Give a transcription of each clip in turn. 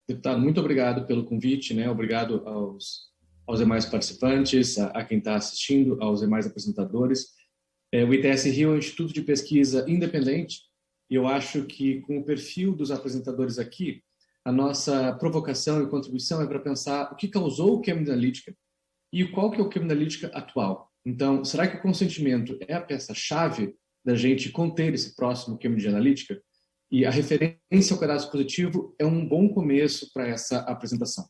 Deputado, muito obrigado pelo convite, né? Obrigado aos demais participantes, a quem está assistindo, aos demais apresentadores. O ITS Rio é um instituto de pesquisa independente e eu acho que, com o perfil dos apresentadores aqui, a nossa provocação e contribuição é para pensar o que causou o Cambridge Analytica e qual que é o Cambridge Analytica atual. Então, será que o consentimento é a peça-chave da gente conter esse próximo Cambridge Analytica? E a referência ao cadastro positivo é um bom começo para essa apresentação.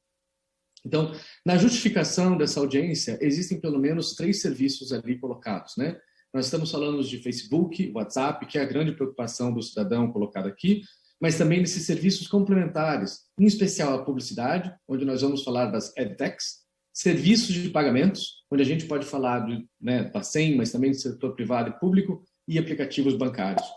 Então, na justificação dessa audiência, existem pelo menos 3 serviços ali colocados, né? Nós estamos falando de Facebook, WhatsApp, que é a grande preocupação do cidadão colocado aqui, mas também desses serviços complementares, em especial a publicidade, onde nós vamos falar das EdTechs, serviços de pagamentos, onde a gente pode falar da SEM, mas também do setor privado e público, e aplicativos bancários.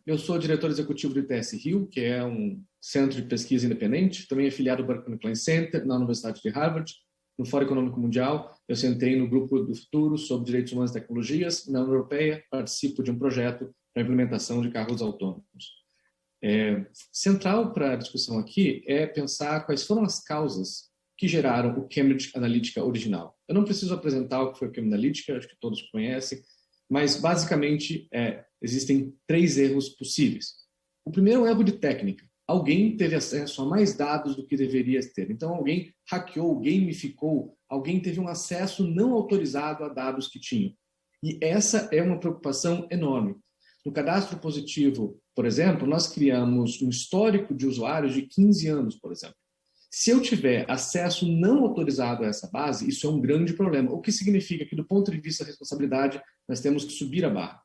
Eu sou diretor executivo do ITS Rio, que é um centro de pesquisa independente, também afiliado ao Berkeley Klein Center, na Universidade de Harvard, no Fórum Econômico Mundial. Eu sentei no Grupo do Futuro sobre Direitos Humanos e Tecnologias. Na União Europeia, participo de um projeto para a implementação de carros autônomos. Central para a discussão aqui é pensar quais foram as causas que geraram o Cambridge Analytica original. Eu não preciso apresentar o que foi o Cambridge Analytica, acho que todos conhecem, mas basicamente existem 3 erros possíveis. O primeiro é um erro de técnica. Alguém teve acesso a mais dados do que deveria ter. Então, alguém hackeou, gamificou, alguém teve um acesso não autorizado a dados que tinham. E essa é uma preocupação enorme. No cadastro positivo, por exemplo, nós criamos um histórico de usuários de 15 anos, por exemplo. Se eu tiver acesso não autorizado a essa base, isso é um grande problema, o que significa que, do ponto de vista da responsabilidade, nós temos que subir a barra.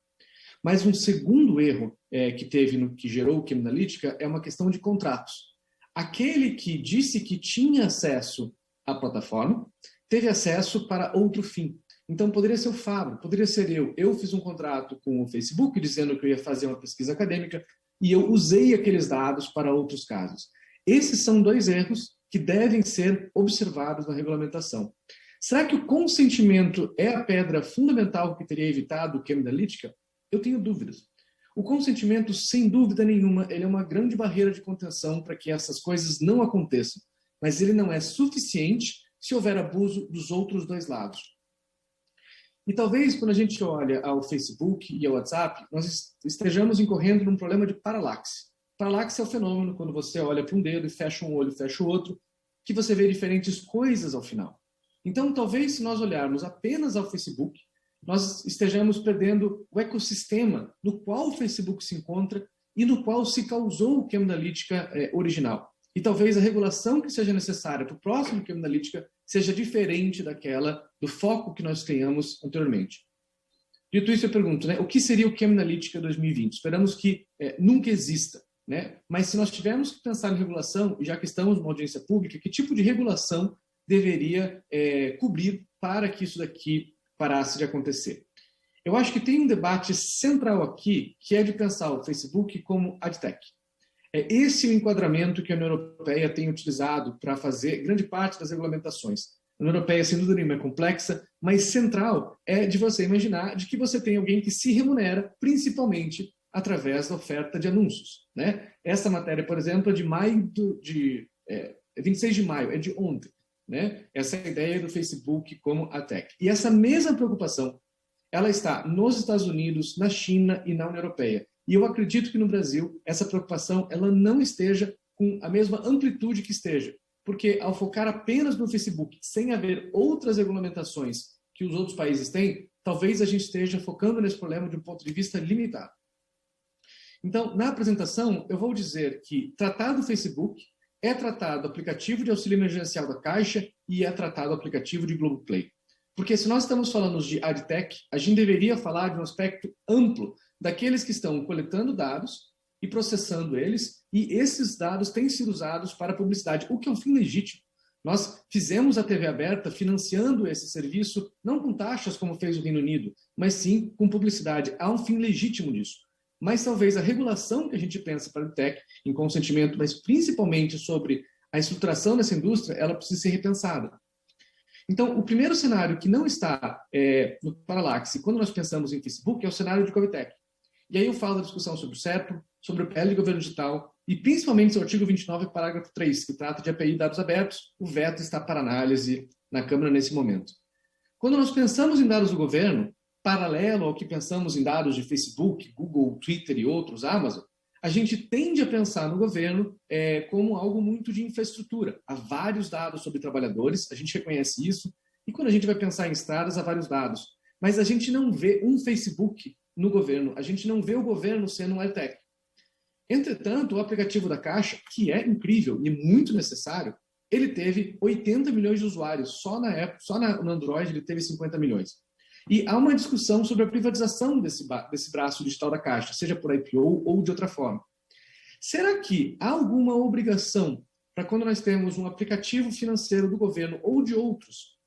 Mas um segundo erro que gerou o Cambridge Analytica é uma questão de contratos. Aquele que disse que tinha acesso à plataforma, teve acesso para outro fim. Então, poderia ser o Fábio, poderia ser eu. Eu fiz um contrato com o Facebook dizendo que eu ia fazer uma pesquisa acadêmica e eu usei aqueles dados para outros casos. Esses são 2 erros que devem ser observados na regulamentação. Será que o consentimento é a pedra fundamental que teria evitado o Cambridge Analytica? Eu tenho dúvidas. O consentimento, sem dúvida nenhuma, ele é uma grande barreira de contenção para que essas coisas não aconteçam, mas ele não é suficiente se houver abuso dos outros 2 lados. E talvez, quando a gente olha ao Facebook e ao WhatsApp, nós estejamos incorrendo num problema de paralaxe. Paralaxe é o fenômeno quando você olha para um dedo e fecha um olho, fecha o outro, que você vê diferentes coisas ao final. Então, talvez, se nós olharmos apenas ao Facebook, nós estejamos perdendo o ecossistema no qual o Facebook se encontra e no qual se causou o Cambridge Analytica original. E talvez a regulação que seja necessária para o próximo Cambridge Analytica seja diferente daquela do foco que nós tenhamos anteriormente. Dito isso, eu pergunto, o que seria o Cambridge Analytica 2020? Esperamos que nunca exista, mas se nós tivermos que pensar em regulação, já que estamos numa audiência pública, que tipo de regulação deveria cobrir para que isso daqui parasse de acontecer? Eu acho que tem um debate central aqui, que é de pensar o Facebook como AdTech. Esse é o enquadramento que a União Europeia tem utilizado para fazer grande parte das regulamentações. A União Europeia, sem dúvida nenhuma, é complexa, mas central é de você imaginar de que você tem alguém que se remunera, principalmente através da oferta de anúncios. Essa matéria, por exemplo, é de 26 de maio, é de ontem. Essa ideia do Facebook como AdTech. E essa mesma preocupação, ela está nos Estados Unidos, na China e na União Europeia. E eu acredito que no Brasil, essa preocupação ela não esteja com a mesma amplitude que esteja. Porque ao focar apenas no Facebook, sem haver outras regulamentações que os outros países têm, talvez a gente esteja focando nesse problema de um ponto de vista limitado. Então, na apresentação, eu vou dizer que tratar do Facebook é tratado o aplicativo de auxílio emergencial da Caixa e é tratado o aplicativo de Globoplay. Porque se nós estamos falando de AdTech, a gente deveria falar de um aspecto amplo daqueles que estão coletando dados e processando eles, e esses dados têm sido usados para publicidade, o que é um fim legítimo. Nós fizemos a TV aberta financiando esse serviço, não com taxas como fez o Reino Unido, mas sim com publicidade. Há um fim legítimo disso. Mas talvez a regulação que a gente pensa para a AdTech, em consentimento, mas principalmente sobre a estruturação dessa indústria, ela precisa ser repensada. Então, o primeiro cenário que não está no paralaxe, quando nós pensamos em Facebook, é o cenário de GovTech. E aí eu falo da discussão sobre o CERPO, sobre o PL de governo digital e principalmente o artigo 29, parágrafo 3, que trata de API de dados abertos. O veto está para análise na Câmara nesse momento. Quando nós pensamos em dados do governo, paralelo ao que pensamos em dados de Facebook, Google, Twitter e outros, Amazon, a gente tende a pensar no governo como algo muito de infraestrutura. Há vários dados sobre trabalhadores, a gente reconhece isso, e quando a gente vai pensar em estradas, há vários dados. Mas a gente não vê um Facebook no governo, a gente não vê o governo sendo um AirTag. Entretanto, o aplicativo da Caixa, que é incrível e muito necessário, ele teve 80 milhões de usuários. Só na época, no Android ele teve 50 milhões. E há uma discussão sobre a privatização desse braço digital da Caixa, seja por IPO ou de outra forma. Será que há alguma obrigação para quando nós temos um aplicativo financeiro do governo ou de outros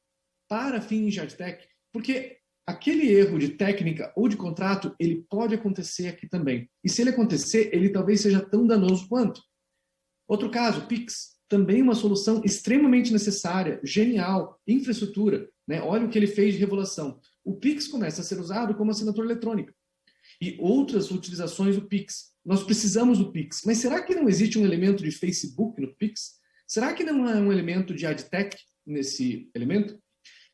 para fins de AdTech? Porque aquele erro de técnica ou de contrato, ele pode acontecer aqui também. E se ele acontecer, ele talvez seja tão danoso quanto. Outro caso, Pix. Também uma solução extremamente necessária, genial, infraestrutura. Né? Olha o que ele fez de revelação. O Pix começa a ser usado como assinatura eletrônica. E outras utilizações do Pix. Nós precisamos do Pix. Mas será que não existe um elemento de Facebook no Pix? Será que não há um elemento de AdTech nesse elemento?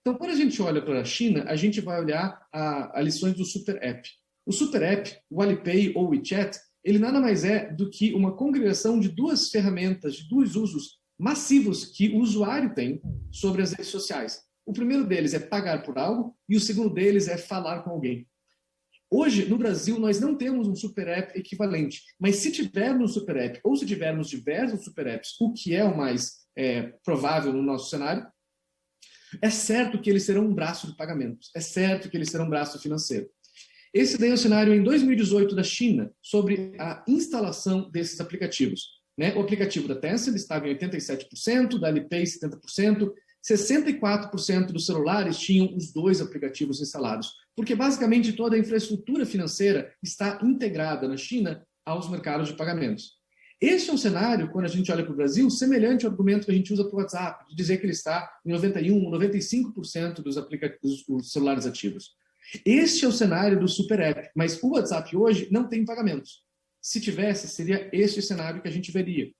Então, quando a gente olha para a China, a gente vai olhar a lições do Super App. O Super App, o Alipay ou o WeChat, ele nada mais é do que uma congregação de duas ferramentas, de dois usos massivos que o usuário tem sobre as redes sociais. O primeiro deles é pagar por algo e o segundo deles é falar com alguém. Hoje, no Brasil, nós não temos um Super App equivalente, mas se tivermos um Super App ou se tivermos diversos Super Apps, o que é o mais provável no nosso cenário, é certo que eles serão um braço de pagamentos, é certo que eles serão um braço financeiro. Esse daí é o cenário em 2018 da China sobre a instalação desses aplicativos. Né? O aplicativo da Tencent estava em 87%, da Alipay 70%, 64% dos celulares tinham os dois aplicativos instalados, porque basicamente toda a infraestrutura financeira está integrada na China aos mercados de pagamentos. Este é um cenário, quando a gente olha para o Brasil, semelhante ao argumento que a gente usa para o WhatsApp, de dizer que ele está em 91%, 95% dos celulares ativos. Este é o cenário do Super App, mas o WhatsApp hoje não tem pagamentos. Se tivesse, seria este cenário que a gente veria.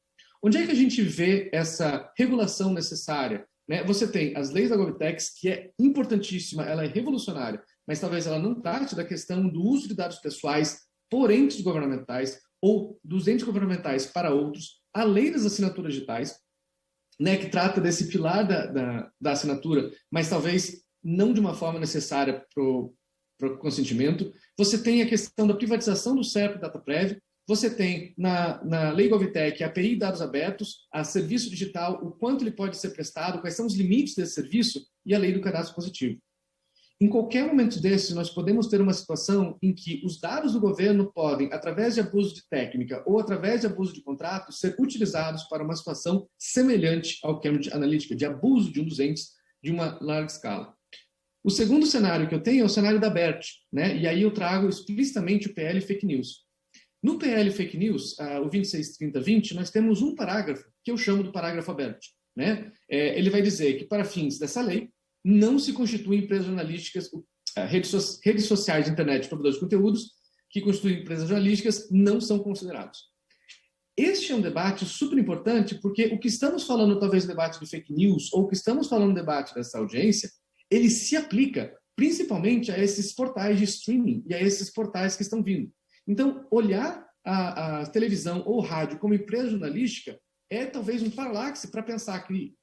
Onde é que a gente vê essa regulação necessária? Né? Você tem as leis da GovTech, que é importantíssima, ela é revolucionária, mas talvez ela não trate da questão do uso de dados pessoais por entes governamentais ou dos entes governamentais para outros, a lei das assinaturas digitais, né, que trata desse pilar da assinatura, mas talvez não de uma forma necessária para o consentimento. Você tem a questão da privatização do CERP e DataPrev. Você tem na Lei GovTech a API de dados abertos, a serviço digital, o quanto ele pode ser prestado, quais são os limites desse serviço e a lei do cadastro positivo. Em qualquer momento desses, nós podemos ter uma situação em que os dados do governo podem, através de abuso de técnica ou através de abuso de contrato, ser utilizados para uma situação semelhante ao Cambridge Analytica, de abuso de um dos entes de uma larga escala. O segundo cenário que eu tenho é o cenário da BERT, né? E aí eu trago explicitamente o PL Fake News. No PL Fake News, o 263020, nós temos um parágrafo que eu chamo do parágrafo aberto. Né? Ele vai dizer que, para fins dessa lei, não se constituem empresas jornalísticas, redes sociais de internet, provedores de conteúdos, que constituem empresas jornalísticas, não são considerados. Este é um debate super importante, porque o que estamos falando, talvez, no debate do fake news, ou o que estamos falando no debate dessa audiência, ele se aplica principalmente a esses portais de streaming e a esses portais que estão vindo. Então, olhar a televisão ou rádio como empresa jornalística é talvez um paralaxe para pensar que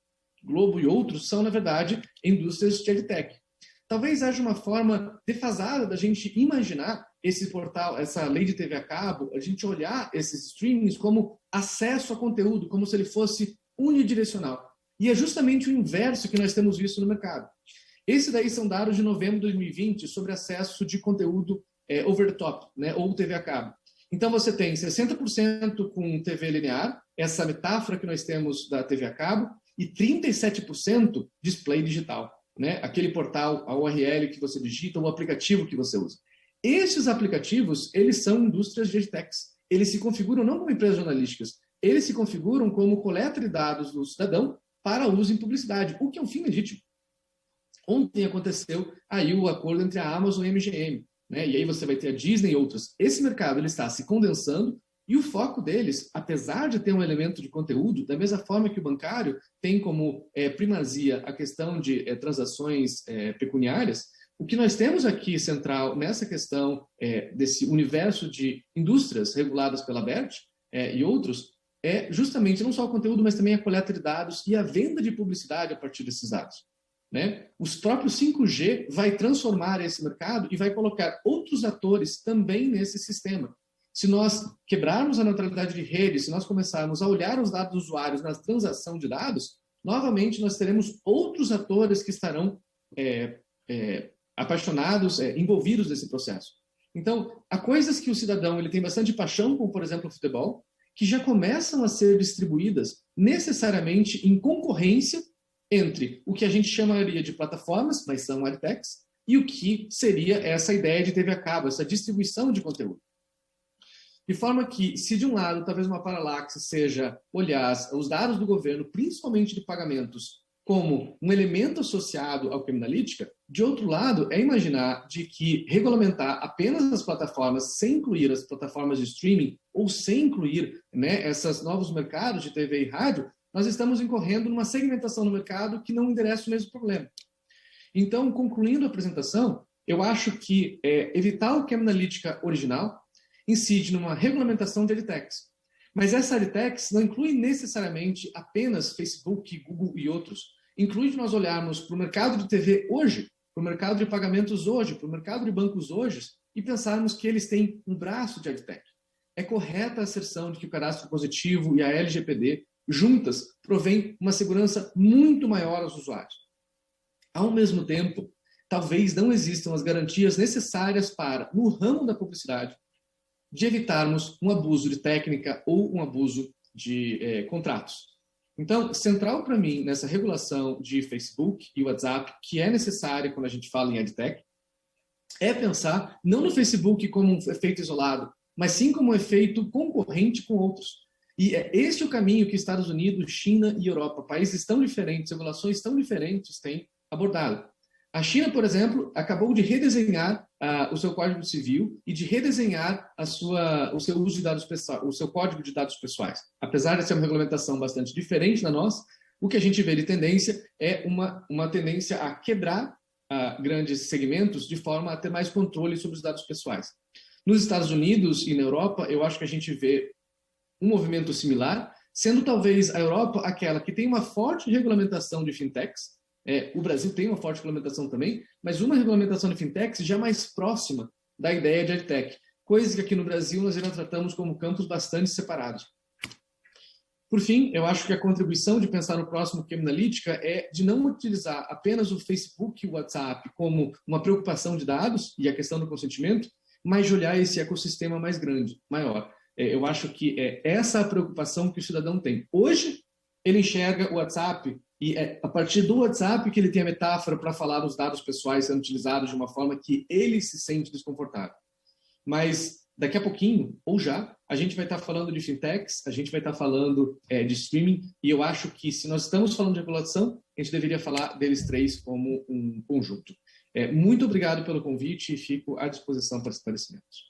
Globo e outros são, na verdade, indústrias de EdTech. Talvez haja uma forma defasada da gente imaginar esse portal, essa lei de TV a cabo, a gente olhar esses streamings como acesso a conteúdo, como se ele fosse unidirecional. E é justamente o inverso que nós temos visto no mercado. Esses daí são dados de novembro de 2020 sobre acesso de conteúdo over the top, né, ou TV a cabo. Então você tem 60% com TV linear, essa metáfora que nós temos da TV a cabo, e 37% display digital, né, aquele portal, a URL que você digita, o aplicativo que você usa. Esses aplicativos, eles são indústrias de edtechs. Eles se configuram não como empresas jornalísticas, eles se configuram como coleta de dados do cidadão para uso em publicidade, o que é um fim legítimo. Ontem aconteceu aí o acordo entre a Amazon e a MGM, né? E aí você vai ter a Disney e outras. Esse mercado ele está se condensando E o foco deles, apesar de ter um elemento de conteúdo, da mesma forma que o bancário tem como primazia a questão de transações pecuniárias, o que nós temos aqui central nessa questão desse universo de indústrias reguladas pela BERT e outros, é justamente não só o conteúdo, mas também a coleta de dados e a venda de publicidade a partir desses dados. Né? Os próprios 5G vai transformar esse mercado e vai colocar outros atores também nesse sistema. Se nós quebrarmos a neutralidade de rede, se nós começarmos a olhar os dados dos usuários na transação de dados, novamente nós teremos outros atores que estarão apaixonados, envolvidos nesse processo. Então, há coisas que o cidadão ele tem bastante paixão, como, por exemplo, o futebol, que já começam a ser distribuídas necessariamente em concorrência entre o que a gente chamaria de plataformas, mas são adtechs, e o que seria essa ideia de TV a cabo, essa distribuição de conteúdo. De forma que, se de um lado, talvez uma paralaxe seja olhar os dados do governo, principalmente de pagamentos, como um elemento associado ao criminalítica, de outro lado, é imaginar de que regulamentar apenas as plataformas, sem incluir as plataformas de streaming, ou sem incluir esses novos mercados de TV e rádio, nós estamos incorrendo numa segmentação no mercado que não endereça o mesmo problema. Então, concluindo a apresentação, eu acho que evitar o criminalítica original incide numa regulamentação de adtechs. Mas essa adtechs não inclui necessariamente apenas Facebook, Google e outros. Inclui de nós olharmos para o mercado de TV hoje, para o mercado de pagamentos hoje, para o mercado de bancos hoje, e pensarmos que eles têm um braço de adtech. É correta a asserção de que o cadastro positivo e a LGPD, juntas, provém uma segurança muito maior aos usuários. Ao mesmo tempo, talvez não existam as garantias necessárias para, no ramo da publicidade, de evitarmos um abuso de técnica ou um abuso de contratos. Então, central para mim nessa regulação de Facebook e WhatsApp, que é necessária quando a gente fala em AdTech, é pensar não no Facebook como um efeito isolado, mas sim como um efeito concorrente com outros. E é este o caminho que Estados Unidos, China e Europa, países tão diferentes, regulações tão diferentes, têm abordado. A China, por exemplo, acabou de redesenhar o seu Código Civil e de redesenhar o seu uso de dados pessoais, o seu Código de Dados Pessoais. Apesar de ser uma regulamentação bastante diferente da nossa, o que a gente vê de tendência é uma tendência a quebrar grandes segmentos de forma a ter mais controle sobre os dados pessoais. Nos Estados Unidos e na Europa, eu acho que a gente vê um movimento similar, sendo talvez a Europa aquela que tem uma forte regulamentação de fintechs. O Brasil tem uma forte regulamentação também, mas uma regulamentação de fintechs já mais próxima da ideia de adtech, coisa que aqui no Brasil nós ainda tratamos como campos bastante separados. Por fim, eu acho que a contribuição de pensar no próximo criminalítica é de não utilizar apenas o Facebook e o WhatsApp como uma preocupação de dados e a questão do consentimento, mas de olhar esse ecossistema mais grande, maior. Eu acho que é essa a preocupação que o cidadão tem. Hoje, ele enxerga o WhatsApp e é a partir do WhatsApp que ele tem a metáfora para falar dos dados pessoais sendo utilizados de uma forma que ele se sente desconfortável. Mas daqui a pouquinho, ou já, a gente vai estar falando de fintechs, a gente vai estar falando de streaming, e eu acho que se nós estamos falando de regulação, a gente deveria falar deles três como um conjunto. Muito obrigado pelo convite e fico à disposição para esclarecimentos.